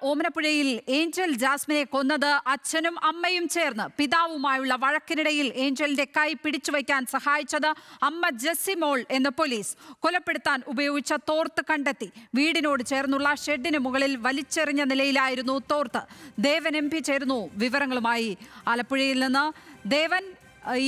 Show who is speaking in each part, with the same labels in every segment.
Speaker 1: ഓമനപ്പുഴയിൽ Angel ജാസ്മിനെ കൊന്നത് അച്ഛനും അമ്മയും ചേർന്ന്. പിതാവുമായുള്ള വഴക്കിനിടയിൽ ഏഞ്ചലിന്റെ കൈ പിടിച്ചുവയ്ക്കാൻ സഹായിച്ചത് അമ്മ ജെസ്സിമോൾ എന്ന് പോലീസ്. കൊലപ്പെടുത്താൻ ഉപയോഗിച്ച തോർത്ത് കണ്ടെത്തി. വീടിനോട് ചേർന്നുള്ള ഷെഡിന് മുകളിൽ വലിച്ചെറിഞ്ഞ നിലയിലായിരുന്നു തോർത്ത്. ദേവൻ MP ചേർന്നു വിവരങ്ങളുമായി. ആലപ്പുഴയിൽ നിന്ന് ദേവൻ,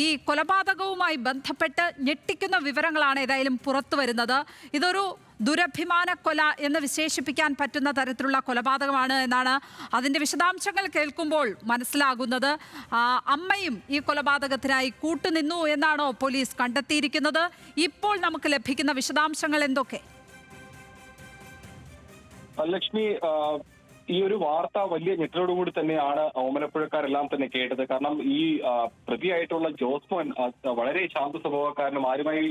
Speaker 1: ഈ കൊലപാതകവുമായി ബന്ധപ്പെട്ട് ഞെട്ടിക്കുന്ന വിവരങ്ങളാണ് ഏതായാലും പുറത്തു വരുന്നത്. ഇതൊരു ദുരഭിമാന കൊല എന്ന് വിശേഷിപ്പിക്കാൻ പറ്റുന്ന തരത്തിലുള്ള കൊലപാതകമാണ് എന്നാണ് അതിൻ്റെ വിശദാംശങ്ങൾ കേൾക്കുമ്പോൾ മനസ്സിലാകുന്നത്. അമ്മയും ഈ കൊലപാതകത്തിനായി കൂട്ടുനിന്നു എന്നാണോ പോലീസ് കണ്ടെത്തിയിരിക്കുന്നത്? ഇപ്പോൾ നമുക്ക് ലഭിക്കുന്ന വിശദാംശങ്ങൾ എന്തൊക്കെ?
Speaker 2: ലക്ഷ്മി, ഈ ഒരു വാർത്ത വലിയ ഞെട്ടലോടുകൂടി തന്നെയാണ് ഓമനപ്പുഴക്കാരെല്ലാം തന്നെ കേട്ടത്. കാരണം ഈ പ്രതിയായിട്ടുള്ള ജോസ്മോൻ വളരെ ശാന്ത സ്വഭാവക്കാരനും ആരുമായി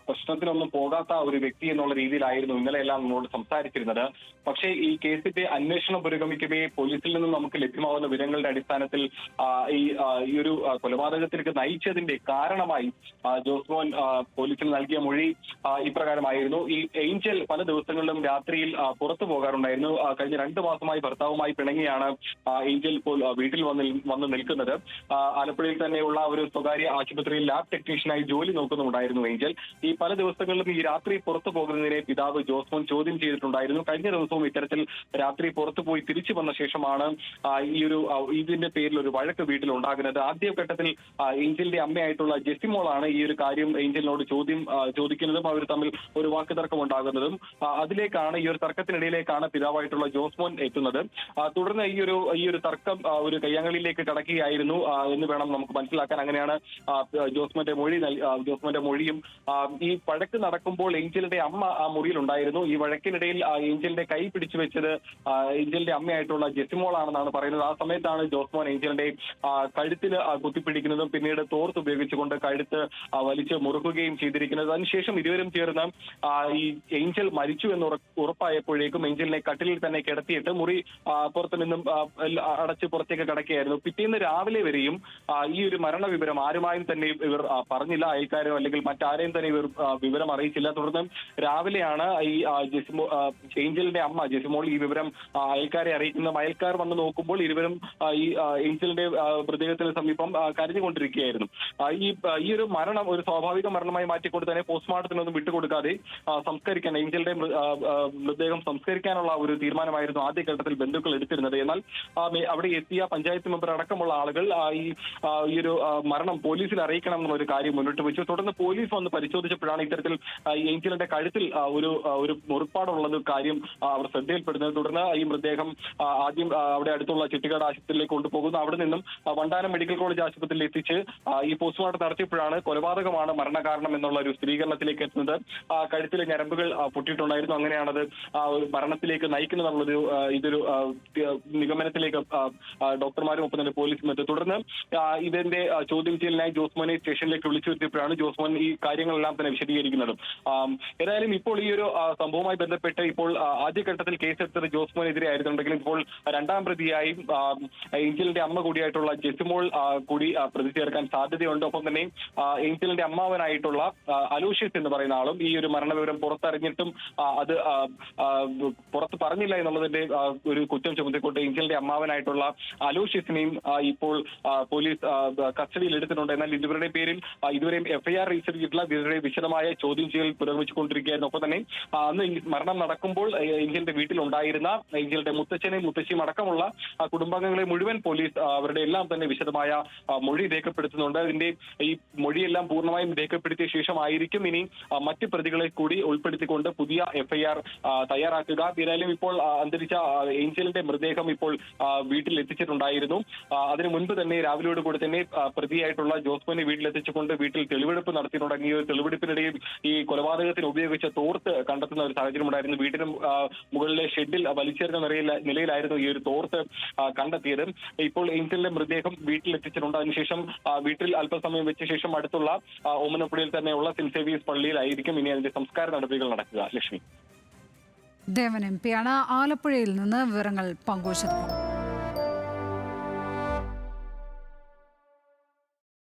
Speaker 2: പ്രശ്നത്തിനൊന്നും പോകാത്ത ഒരു വ്യക്തി എന്നുള്ള രീതിയിലായിരുന്നു ഇന്നലെയെല്ലാം നമ്മളോട് സംസാരിച്ചിരുന്നത്. പക്ഷേ ഈ കേസിന്റെ അന്വേഷണം പുരോഗമിക്കവേ പോലീസിൽ നിന്നും നമുക്ക് ലഭ്യമാകുന്ന വിവരങ്ങളുടെ അടിസ്ഥാനത്തിൽ ഈ ഒരു കൊലപാതകത്തിലേക്ക് നയിച്ചതിന്റെ കാരണമായി ജോസ്മോൻ പോലീസിന് നൽകിയ മൊഴി ഇപ്രകാരമായിരുന്നു. ഈ ഏഞ്ചൽ പല ദിവസങ്ങളിലും രാത്രിയിൽ പുറത്തു പോകാറുണ്ടായിരുന്നു. കഴിഞ്ഞ 2 മാസമായി ഭർത്താവുമായി പിണങ്ങിയാണ് ഏഞ്ചൽ ഇപ്പോൾ വീട്ടിൽ വന്ന് നിൽക്കുന്നത്. ആലപ്പുഴയിൽ തന്നെയുള്ള ഒരു സ്വകാര്യ ആശുപത്രിയിൽ ലാബ് ടെക്നീഷ്യനായി ജോലി നോക്കുന്നുണ്ടായിരുന്നു ഏഞ്ചൽ. ഈ പല ദിവസങ്ങളിലും ഈ രാത്രി പുറത്തു പോകുന്നതിനെ പിതാവ് ജോസ്മോൻ ചോദ്യം ചെയ്തിട്ടുണ്ടായിരുന്നു. കഴിഞ്ഞ ദിവസവും ഇത്തരത്തിൽ രാത്രി പുറത്തു പോയി തിരിച്ചു വന്ന ശേഷമാണ് ഇതിന്റെ പേരിൽ ഒരു വഴക്ക് വീട്ടിൽ ഉണ്ടാകുന്നത്. ആദ്യഘട്ടത്തിൽ ഏഞ്ചലിന്റെ അമ്മയായിട്ടുള്ള ജെസ്സിമോളാണ് ഈ ഒരു കാര്യം ഏഞ്ചലിനോട് ചോദിക്കുന്നതും അവർ തമ്മിൽ ഒരു വാക്കുതർക്കം ഉണ്ടാകുന്നതും. അതിലേക്കാണ് ഈ ഒരു തർക്കത്തിനിടയിലേക്കാണ് പിതാവായിട്ടുള്ള ജോസ്മോൻ എത്തുന്നത്. തുടർന്ന് ഈ ഒരു തർക്കം ഒരു കയ്യാങ്കളിയിലേക്ക് കടക്കുകയായിരുന്നു എന്ന് വേണം നമുക്ക് മനസ്സിലാക്കാൻ. അങ്ങനെയാണ് ജോസ്മന്റെ മൊഴിയും ഈ വഴക്ക് നടക്കുമ്പോൾ ഏഞ്ചലിന്റെ അമ്മ ആ മുറിയിൽ ഉണ്ടായിരുന്നു. ഈ വഴക്കിനിടയിൽ ഏഞ്ചലിന്റെ കൈ പിടിച്ചു വെച്ചത് ഏഞ്ചലിന്റെ അമ്മയായിട്ടുള്ള ജെസ്സിമോളാണെന്നാണ് പറയുന്നത്. ആ സമയത്താണ് ജോസ്മോൻ ഏഞ്ചലിന്റെ കഴുത്തിന് കുത്തിപ്പിടിക്കുന്നതും പിന്നീട് തോർത്ത് ഉപയോഗിച്ചുകൊണ്ട് കഴുത്ത് വലിച്ച് മുറുക്കുകയും ചെയ്തിരിക്കുന്നത്. അതിനുശേഷം ഇരുവരും ചേർന്ന് ഈ ഏഞ്ചൽ മരിച്ചു എന്ന് ഉറപ്പായപ്പോഴേക്കും ഏഞ്ചലിനെ കട്ടിലിൽ തന്നെ കിടത്തിയിട്ട് മുറി പുറത്തു നിന്നും അടച്ച് പുറത്തേക്ക് കിടക്കുകയായിരുന്നു. പിറ്റേന്ന് രാവിലെ വരെയും ഈ ഒരു മരണവിവരം ആരുമായും തന്നെ ഇവർ പറഞ്ഞില്ല. അയൽക്കാരോ അല്ലെങ്കിൽ മറ്റാരെയും തന്നെ ഇവർ വിവരം അറിയിച്ചില്ല. തുടർന്ന് രാവിലെയാണ് ഈ ഏഞ്ചലിന്റെ അമ്മ ജെസ്സിമോൾ ഈ വിവരം അയൽക്കാരെ അറിയിക്കുന്നത്. അയൽക്കാർ വന്ന് നോക്കുമ്പോൾ ഇരുവരും ഈ ഏഞ്ചലിന്റെ മൃതദേഹത്തിന് സമീപം കരഞ്ഞുകൊണ്ടിരിക്കുകയായിരുന്നു. ഈ ഒരു മരണം ഒരു സ്വാഭാവിക മരണമായി മാറ്റിക്കൊണ്ട് തന്നെ പോസ്റ്റ്മോർട്ടത്തിനൊന്നും വിട്ടുകൊടുക്കാതെ സംസ്കരിക്കാൻ ഏഞ്ചലിന്റെ മൃതദേഹം സംസ്കരിക്കാനുള്ള ഒരു തീരുമാനമായിരുന്നു ആദ്യഘട്ടത്തിൽ ബന്ധുക്കൾ എടുത്തിരുന്നത്. എന്നാൽ അവിടെ എത്തിയ പഞ്ചായത്ത് മെമ്പർ അടക്കമുള്ള ആളുകൾ ഈ ഒരു മരണം പോലീസിൽ അറിയിക്കണം എന്നുള്ള ഒരു കാര്യം മുന്നോട്ട് വെച്ചു. തുടർന്ന് പോലീസ് വന്ന് പരിശോധിച്ചപ്പോഴാണ് ഇത്തരത്തിൽ ഏഞ്ചലിന്റെ കഴുത്തിൽ ഒരു മുറിപ്പാടുള്ളത് കാര്യം അവർ ശ്രദ്ധയിൽപ്പെടുന്നത്. തുടർന്ന് ഈ മൃതദേഹം ആദ്യം അവിടെ അടുത്തുള്ള ചിട്ടിക്കാട് ആശുപത്രിയിലേക്ക് കൊണ്ടുപോകുന്നു. അവിടെ നിന്നും വണ്ടാനം മെഡിക്കൽ കോളേജ് ആശുപത്രിയിൽ എത്തിച്ച് ഈ പോസ്റ്റ്മോർട്ടം നടത്തിയപ്പോഴാണ് കൊലപാതകമാണ് മരണകാരണം എന്നുള്ള ഒരു സ്ഥിരീകരണത്തിലേക്ക് എത്തുന്നത്. കഴുത്തിലെ ഞരമ്പുകൾ പൊട്ടിയിട്ടുണ്ടായിരുന്നു. അങ്ങനെയാണത് മരണത്തിലേക്ക് നയിക്കുന്നതെന്നുള്ളൊരു ഇതൊരു നിഗമനത്തിലേക്ക് ഡോക്ടർമാരും ഒപ്പം തന്നെ പോലീസും എത്തി. തുടർന്ന് ഇതിന്റെ ചോദ്യം ചെയ്യലിനായി ജോസ്മോനെ സ്റ്റേഷനിലേക്ക് വിളിച്ചു വരുത്തിയപ്പോഴാണ് ജോസ്മോൻ ഈ കാര്യങ്ങളെല്ലാം തന്നെ വിശദീകരിക്കുന്നത്. ഏതായാലും ഇപ്പോൾ ഈ ഒരു സംഭവവുമായി ബന്ധപ്പെട്ട് ഇപ്പോൾ ആദ്യഘട്ടത്തിൽ കേസെടുത്തത് ജോസ്മോനെതിരെ ആയിരുന്നുണ്ടെങ്കിലും ഇപ്പോൾ 2ാം പ്രതിയായി ഏഞ്ചലിന്റെ അമ്മ കൂടിയായിട്ടുള്ള ജെസ്സിമോൾ കൂടി പ്രതി ചേർക്കാൻ സാധ്യതയുണ്ട്. ഒപ്പം തന്നെ ഏഞ്ചലിന്റെ അമ്മാവനായിട്ടുള്ള അലൂഷ്യസ് എന്ന് പറയുന്ന ആളും ഈ ഒരു മരണവിവരം പുറത്തറിഞ്ഞിട്ടും അത് പുറത്ത് പറഞ്ഞില്ല എന്നുള്ളതിന്റെ ഒരു കുറ്റം ചുമത്തിക്കൊണ്ട് ഏഞ്ചലിന്റെ അമ്മാവനായിട്ടുള്ള അലൂഷ്യസിനെയും ഇപ്പോൾ പോലീസ് കസ്റ്റഡിയിൽ എടുത്തിട്ടുണ്ട്. എന്നാൽ ഇവരുടെ പേരിൽ ഇതുവരെയും FIR രജിസ്റ്റർ ചെയ്തിട്ടുള്ള ഇവരുടെ വിശദമായ ചോദ്യം ചെയ്യൽ പുരോഗമിച്ചുകൊണ്ടിരിക്കുകയായിരുന്നു. ഒപ്പം തന്നെ അന്ന് മരണം നടക്കുമ്പോൾ ഏഞ്ചലിന്റെ വീട്ടിലുണ്ടായിരുന്ന ഏഞ്ചലിന്റെ മുത്തച്ഛനെയും മുത്തശ്ശിയും അടക്കമുള്ള കുടുംബാംഗങ്ങളെ മുഴുവൻ പോലീസ് അവരുടെ എല്ലാം തന്നെ വിശദമായ മൊഴി രേഖപ്പെടുത്തുന്നുണ്ട്. അതിന്റെ ഈ മൊഴിയെല്ലാം പൂർണ്ണമായും രേഖപ്പെടുത്തിയ ശേഷമായിരിക്കും ഇനി മറ്റ് പ്രതികളെ കൂടി ഉൾപ്പെടുത്തിക്കൊണ്ട് പുതിയ FIR തയ്യാറാക്കുക. ഏതായാലും ഇപ്പോൾ അന്തരിച്ച ഏഞ്ചലിന്റെ മൃതദേഹം ഇപ്പോൾ വീട്ടിൽ എത്തിച്ചിട്ടുണ്ടായിരുന്നു. അതിനു മുൻപ് തന്നെ രാവിലെയോട് കൂടി തന്നെ പ്രതിയായിട്ടുള്ള ജോസ്മോനെ വീട്ടിലെത്തിച്ചുകൊണ്ട് വീട്ടിൽ തെളിവെടുപ്പ് നടത്തിയിട്ടുണ്ടെങ്കിൽ ഈ ഒരു തെളിവെടുപ്പിനിടയിൽ ഈ കൊലപാതകത്തിന് ഉപയോഗിച്ച തോർത്ത് കണ്ടെത്തുന്ന ഒരു സാഹചര്യം ഉണ്ടായിരുന്നു. വീട്ടിന് മുകളിലെ ഷെഡിൽ വലിച്ചെറിഞ്ഞ നിലയിലായിരുന്നു ഈ ഒരു തോർത്ത് കണ്ടെത്തിയത്. ഇപ്പോൾ ഏഞ്ചലിന്റെ മൃതദേഹം വീട്ടിലെത്തിച്ചിട്ടുണ്ട്. അതിനുശേഷം വീട്ടിൽ അല്പസമയം വെച്ച ശേഷം അടുത്തുള്ള ഓമനപ്പുഴയിൽ തന്നെയുള്ള സെന്റ് സേവിയേഴ്സ് പള്ളിയിലായിരിക്കും ഇനി അതിന്റെ സംസ്കാര നടപടികൾ നടക്കുക. ലക്ഷ്മി,
Speaker 1: ദേവൻ MP ആണ് ആലപ്പുഴയിൽ നിന്ന് വിവരങ്ങൾ പങ്കുവച്ചത്.